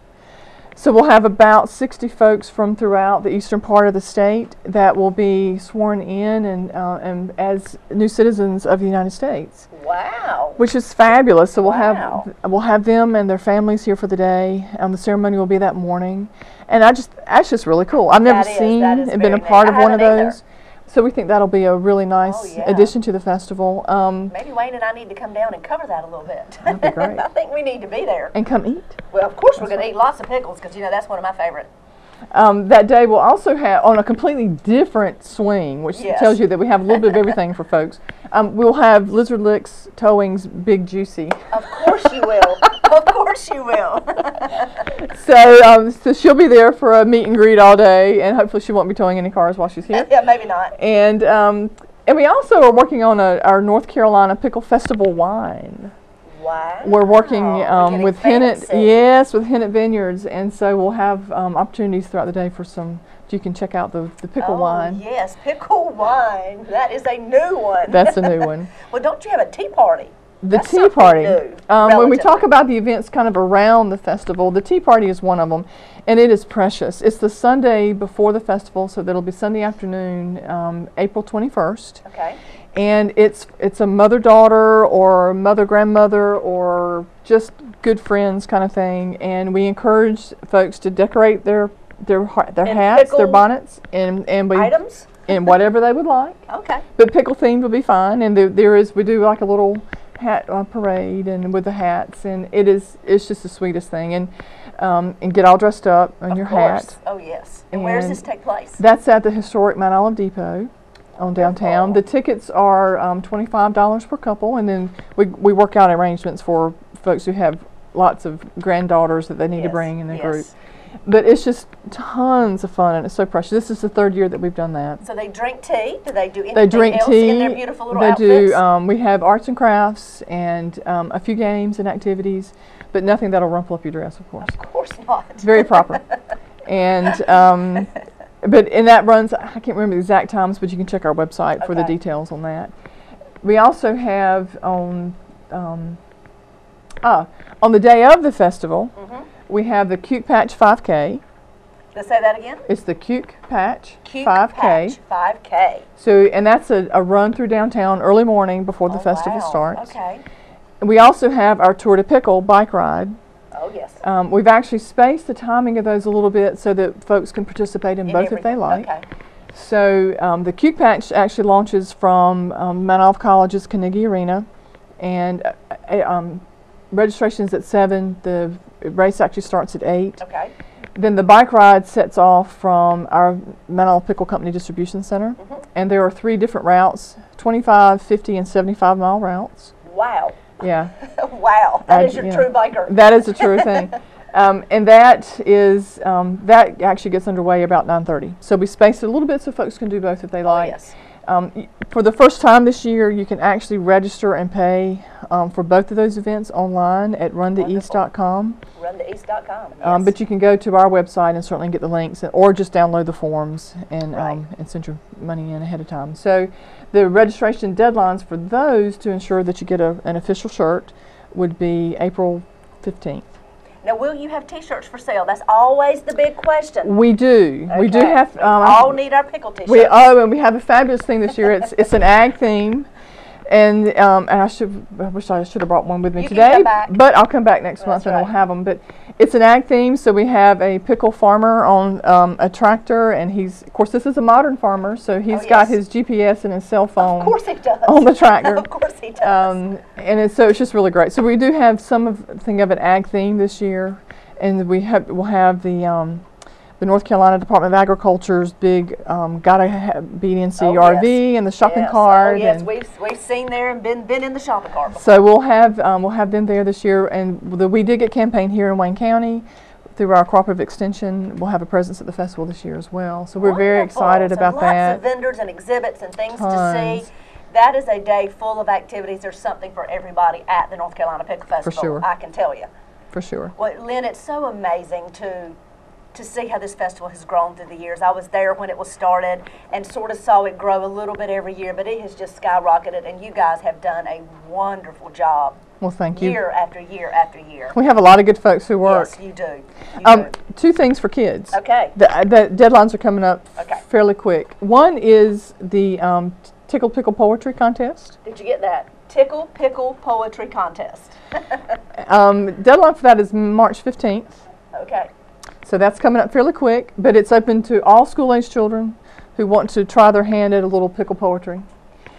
So we'll have about 60 folks from throughout the eastern part of the state that will be sworn in and as new citizens of the United States, Wow. which is fabulous. So Wow. we'll have them and their families here for the day. The ceremony will be that morning, and that's just really cool. I've never That is seen and been a very part neat. of I one of haven't either. those. So we think that'll be a really nice Oh, yeah. addition to the festival. Maybe Wayne and I need to come down and cover that a little bit. That'd be great. I think we need to be there. And come eat. Well, of course we're going to eat lots of pickles because, you know, that's one of my favorite. That day we'll also have, on a completely different swing, which Yes. tells you that we have a little bit of everything for folks, we'll have Lizard Licks Towing's Big Juicy. Of course you will. Of course you will. So she'll be there for a meet and greet all day, and hopefully she won't be towing any cars while she's here. Yeah, maybe not. And we also are working on our North Carolina Pickle Festival wine. Wow. We're working with fancy. with Hennett Vineyards, and so we'll have opportunities throughout the day for some. You can check out the pickle wine. Yes, pickle wine. That is a new one. That's a new one. Well, don't you have a tea party? The That's tea something party. new, When we talk relatively. about the events kind of around the festival, the tea party is one of them, and it is precious. It's the Sunday before the festival, so that'll be Sunday afternoon, April 21st. Okay. And it's a mother-daughter or mother-grandmother or just good friends kind of thing, and we encourage folks to decorate their hats, their pickle bonnets, and we items? and whatever they would like. Okay. But pickle themed will be fine, and we do like a little hat parade and with the hats, and it's just the sweetest thing, and get all dressed up in your hat. Oh yes. And where does this take place? That's at the historic Mount Olive Depot on downtown. The tickets are $25 per couple, and then we work out arrangements for folks who have lots of granddaughters that they need to bring in their group. But it's just tons of fun, and it's so precious. This is the 3rd year that we've done that. So they drink tea. Do they do anything They drink else tea. in their beautiful little They outfits? do. We have arts and crafts and a few games and activities, but nothing that'll rumple up your dress, of course. Of course not. It's very proper. And but that runs, I can't remember the exact times, but you can check our website for the details on that. We also have on the day of the festival, we have the Cuke Patch 5K. Let's say that again. It's the Cuke Patch Cuke 5K. Patch 5K. So, and that's a run through downtown early morning before the festival starts. Okay. We also have our Tour to Pickle bike ride. Oh yes. We've actually spaced the timing of those a little bit so that folks can participate in both if they like. Okay. So the Cuke Patch actually launches from Mount Olive College's Carnegie Arena, and registration's at 7. The race actually starts at 8. Okay. Then the bike ride sets off from our Mount Olive Pickle Company Distribution Center, and there are 3 different routes: 25, 50, and 75-mile routes. Wow. Yeah. Wow. That is your true biker. That is a true thing. And that is that actually gets underway about 9:30. So we spaced it a little bit so folks can do both if they like. Yes. For the first time this year, you can actually register and pay for both of those events online at runtoeast.com. Runtoeast.com. Yes. But you can go to our website and certainly get the links, or just download the forms and send your money in ahead of time. So the registration deadlines for those to ensure that you get an official shirt would be April 15th. Now, will you have T-shirts for sale? That's always the big question. We do. We do have. We all need our pickle T-shirts. And we have a fabulous thing this year. It's an ag theme, and I wish I should have brought one with me You can today. come back. But I'll come back next month and we'll have them. But it's an ag theme, so we have a pickle farmer on a tractor, and of course, this is a modern farmer, so he's got his GPS and his cell phone. Of course he does. On the tractor. Of course he does. So it's just really great. So we do have something of an ag theme this year, and we'll have the North Carolina Department of Agriculture's big gotta be in RV and the shopping cart. Oh yes, and we've seen there and been in the shopping cart before. so we'll have them there this year, and the We Dig It campaign here in Wayne County through our cooperative extension. We'll have a presence at the festival this year as well. So we're very excited about that. Lots of vendors and exhibits and things to Tons. see. That is a day full of activities. There's something for everybody at the North Carolina Pickle Festival. sure. I can tell you. For sure. Well, Lynn, it's so amazing to see how this festival has grown through the years. I was there when it was started and sort of saw it grow a little bit every year, but it has just skyrocketed, and you guys have done a wonderful job. Well, thank you. Year after year after year. We have a lot of good folks who work. Yes, you do. You do. 2 things for kids. Okay. The deadlines are coming up fairly quick. One is the Tickle Pickle Poetry Contest. Did you get that? Tickle Pickle Poetry Contest. Deadline for that is March 15th. Okay. So that's coming up fairly quick, but it's open to all school-age children who want to try their hand at a little pickle poetry.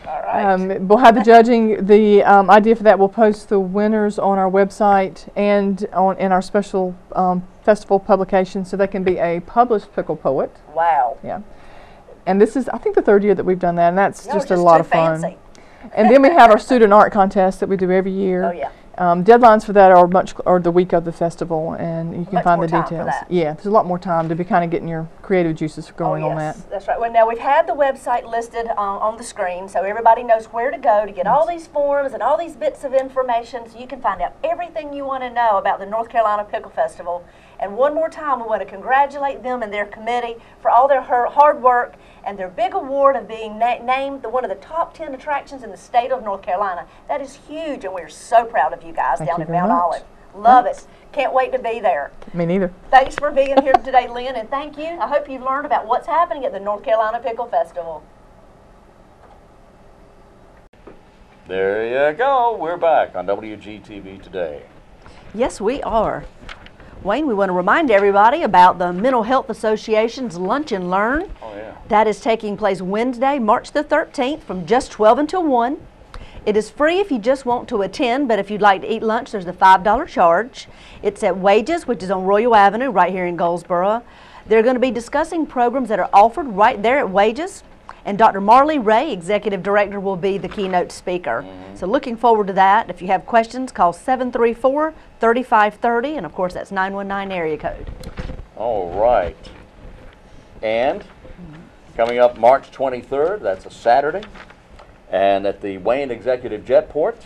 All right. We'll have the judging. The idea for that, we'll post the winners on our website and in our special festival publication, so they can be a published pickle poet. Wow. Yeah. And this is, I think, the 3rd year that we've done that, and that's just a just lot too of fun. fancy. And then we have our student art contest that we do every year. Oh, yeah. Deadlines for that are the week of the festival, and you can find the details. That. Yeah, there's a lot more time to be kind of getting your creative juices going on that. That's right. Well, now we've had the website listed on the screen, so everybody knows where to go to get all these forms and all these bits of information, so you can find out everything you want to know about the North Carolina Pickle Festival. And one more time, we want to congratulate them and their committee for all their hard work and their big award of being named one of the top 10 attractions in the state of North Carolina. That is huge, and we're so proud of you guys down at Mount Olive. Love it. Can't wait to be there. Me neither. Thanks for being here today, Lynn, and thank you. I hope you've learned about what's happening at the North Carolina Pickle Festival. There you go. We're back on WGTV today. Yes, we are. Wayne, we want to remind everybody about the Mental Health Association's Lunch and Learn. Oh, yeah. That is taking place Wednesday, March the 13th from just 12 until 1. It is free if you just want to attend, but if you'd like to eat lunch, there's a $5 charge. It's at Wages, which is on Royal Avenue right here in Goldsboro. They're going to be discussing programs that are offered right there at Wages. And Dr. Marley Ray, Executive Director, will be the keynote speaker. So looking forward to that. If you have questions, call 734-3530, and of course that's 919 area code. All right. And coming up March 23rd, that's a Saturday, and at the Wayne Executive Jetport,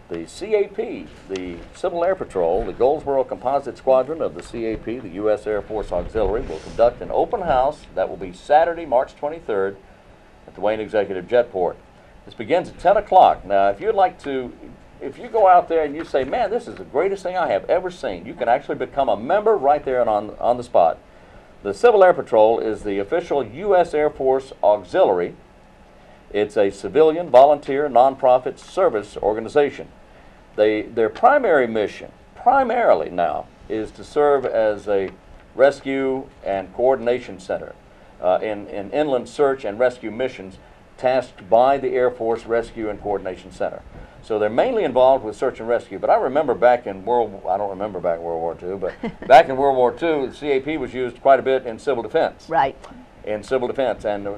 the CAP, the Civil Air Patrol, the Goldsboro Composite Squadron of the CAP, the U.S. Air Force Auxiliary, will conduct an open house that will be Saturday, March 23rd, at the Wayne Executive Jetport. This begins at 10 o'clock. Now, if you'd like to, if you go out there and you say, man, this is the greatest thing I have ever seen, you can actually become a member right there and on the spot. The Civil Air Patrol is the official U.S. Air Force Auxiliary. It's a civilian, volunteer, nonprofit service organization. Their primary mission, primarily now, is to serve as a rescue and coordination center in inland search and rescue missions tasked by the Air Force Rescue and Coordination Center. So they're mainly involved with search and rescue. But I remember back in I don't remember back in World War II, but back in World War II, the CAP was used quite a bit in civil defense. Right. In civil defense, and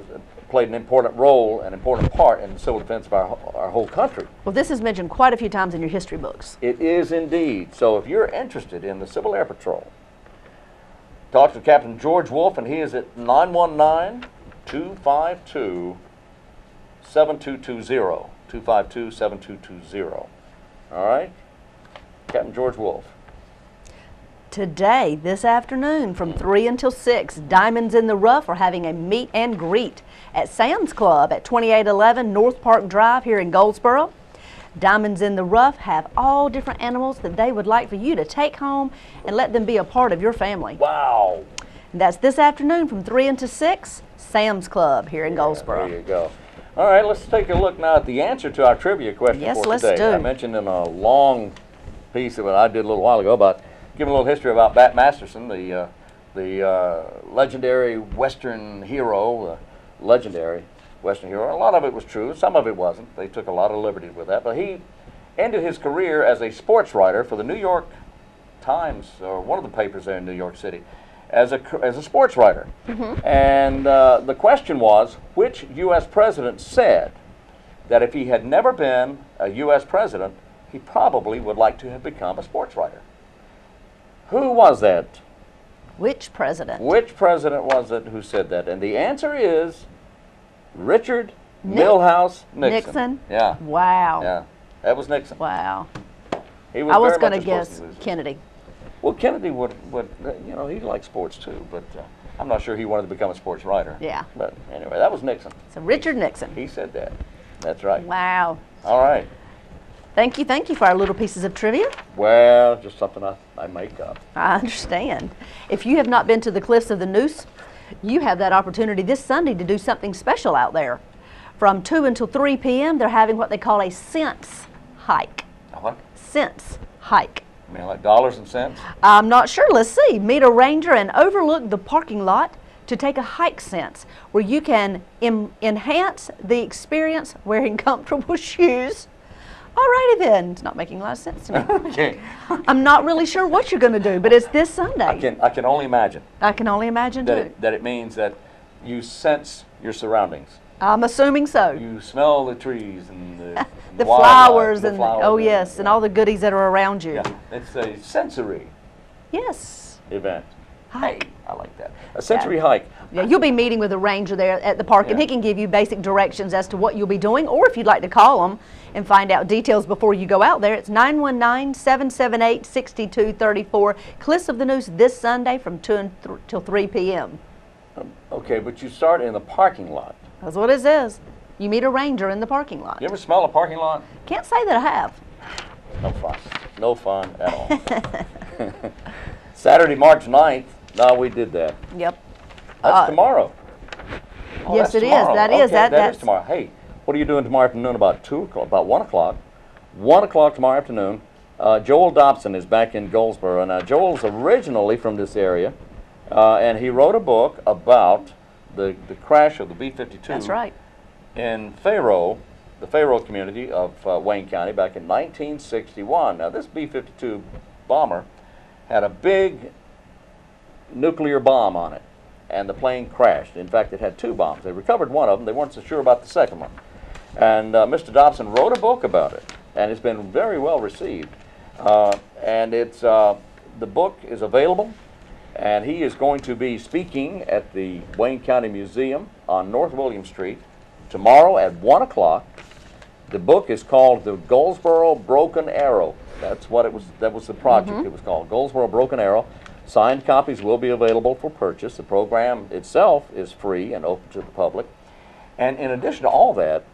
played an important role, an important part in the civil defense of our whole country. Well, this is mentioned quite a few times in your history books. It is indeed. So if you're interested in the Civil Air Patrol, talk to Captain George Wolf, and he is at 919-252-7220. 252-7220. All right? Captain George Wolf. Today, this afternoon, from 3 until 6, Diamonds in the Rough are having a meet and greet at Sam's Club at 2811 North Park Drive here in Goldsboro. Diamonds in the Rough have all different animals that they would like for you to take home and let them be a part of your family. Wow. And that's this afternoon from 3 until 6, Sam's Club here in Goldsboro. There you go. All right, let's take a look now at the answer to our trivia question for today. Yes, let's do. I mentioned in a long piece of it I did a little while ago about giving a little history about Bat Masterson, the legendary Western hero, legendary Western hero. A lot of it was true, some of it wasn't. They took a lot of liberties with that. But he ended his career as a sports writer for the New York Times, or one of the papers there in New York City, as a sports writer. And the question was, which U.S. president said that if he had never been a U.S. president, he probably would like to have become a sports writer? Who was that? Which president? Which president was it who said that? And the answer is Richard Milhouse Nixon. Nixon? Yeah. Wow. Yeah, that was Nixon. Wow. He was I was going to guess Kennedy. Well, Kennedy would, you know, he liked sports too, but I'm not sure he wanted to become a sports writer. Yeah. But anyway, that was Nixon. So Richard Nixon. He said that. That's right. Wow. All right. Thank you for our little pieces of trivia. Well, just something I make up. I understand. If you have not been to the Cliffs of the Noose, you have that opportunity this Sunday to do something special out there. From 2 until 3 p.m., they're having what they call a sense hike. A what? Sense hike. I mean, like dollars and cents? I'm not sure. Let's see. Meet a ranger and overlook the parking lot to take a hike sense, where you can enhance the experience wearing comfortable shoes. Alrighty then. It's not making a lot of sense to me. Okay. I'm not really sure what you're going to do, but it's this Sunday. I can only imagine. I can only imagine too. That it means that you sense your surroundings. I'm assuming so. You smell the trees and The wildlife, flowers the and flowers oh yes, and all the goodies that are around you. Yeah, it's a sensory Yes. event. Hike. Hey, I like that. A sensory hike. Yeah, you'll be meeting with a ranger there at the park, and Yeah. he can give you basic directions as to what you'll be doing, or if you'd like to call him and find out details before you go out there, it's 919-778-6234. Cliffs of the News this Sunday from 2 till 3 p.m. Okay, but you start in the parking lot. That's what it says. You meet a ranger in the parking lot. You ever smell a parking lot? Can't say that I have. No fun. No fun at all. Saturday, March 9th. No, we did that. Yep. That's tomorrow. Oh, Yes, that's it is. tomorrow. That is. Okay, that That's is tomorrow. Hey, what are you doing tomorrow afternoon about 2 o'clock, about 1 o'clock? 1 o'clock tomorrow afternoon. Joel Dobson is back in Goldsboro. Now, Joel's originally from this area, and he wrote a book about the crash of the B-52. That's right. In Faro, the Faro community of Wayne County back in 1961. Now, this B-52 bomber had a big nuclear bomb on it, and the plane crashed. In fact, it had 2 bombs. They recovered one of them. They weren't so sure about the second one. And Mr. Dobson wrote a book about it, and it's been very well received. And it's the book is available, and he is going to be speaking at the Wayne County Museum on North William Street tomorrow at 1 o'clock. The book is called The Goldsboro Broken Arrow. That's what it was. That was the project. It was called Goldsboro Broken Arrow. Signed copies will be available for purchase. The program itself is free and open to the public. And in addition to all that,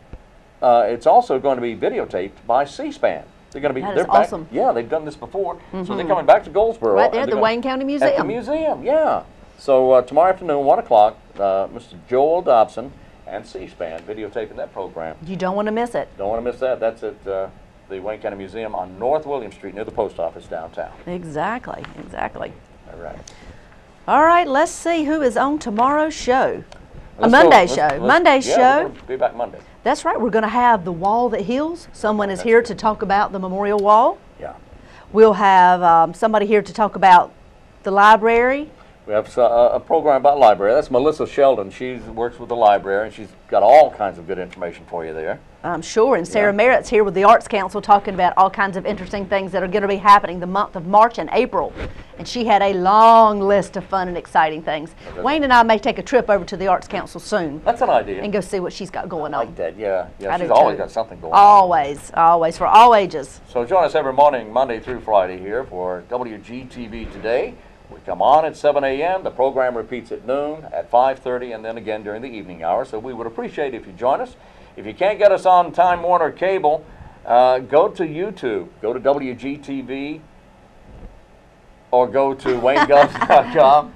it's also going to be videotaped by C-SPAN. They're going to be. That is they're back, awesome. Yeah, they've done this before. So they're coming back to Goldsboro. Right there and at the they're Wayne County Museum. At the museum, yeah. So tomorrow afternoon, 1 o'clock, Mr. Joel Dobson and C-SPAN videotaping that program. You don't want to miss it. Don't want to miss that. That's at the Wayne County Museum on North William Street near the post office downtown. Exactly. Exactly. All right. All right, let's see who is on tomorrow's show. Let's Monday's go. show. Monday's yeah, show. We're gonna be back Monday. That's right. We're going to have The Wall That Heals. Someone is here to talk about the memorial wall. Yeah. We'll have somebody here to talk about the library. We have a program about library. That's Melissa Sheldon. She works with the library, and she's got all kinds of good information for you there. I'm sure. And Sarah Yeah. Merritt's here with the Arts Council talking about all kinds of interesting things that are going to be happening the month of March and April. And she had a long list of fun and exciting things. Wayne and I may take a trip over to the Arts Council soon That's an idea. and go see what she's got going I on. like that, yeah. Yeah, I she's do always too. got something going on. Always, always, for all ages. So join us every morning, Monday through Friday here for WGTV Today. We come on at 7 a.m. The program repeats at noon, at 5:30, and then again during the evening hour. So we would appreciate if you join us. If you can't get us on Time Warner Cable, go to YouTube. Go to WGTV or go to WayneGov.com.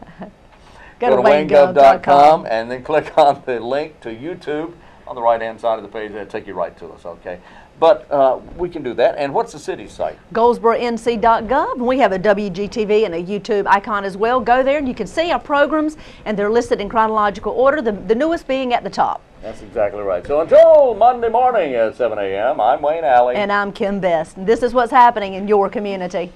Go to WayneGov.com and then click on the link to YouTube on the right-hand side of the page. That'll take you right to us, okay? But we can do that. And what's the city's site? GoldsboroNC.gov. And we have a WGTV and a YouTube icon as well. Go there and you can see our programs, and they're listed in chronological order, the newest being at the top. That's exactly right. So until Monday morning at 7 a.m., I'm Wayne Alley. And I'm Kim Best. And this is what's happening in your community.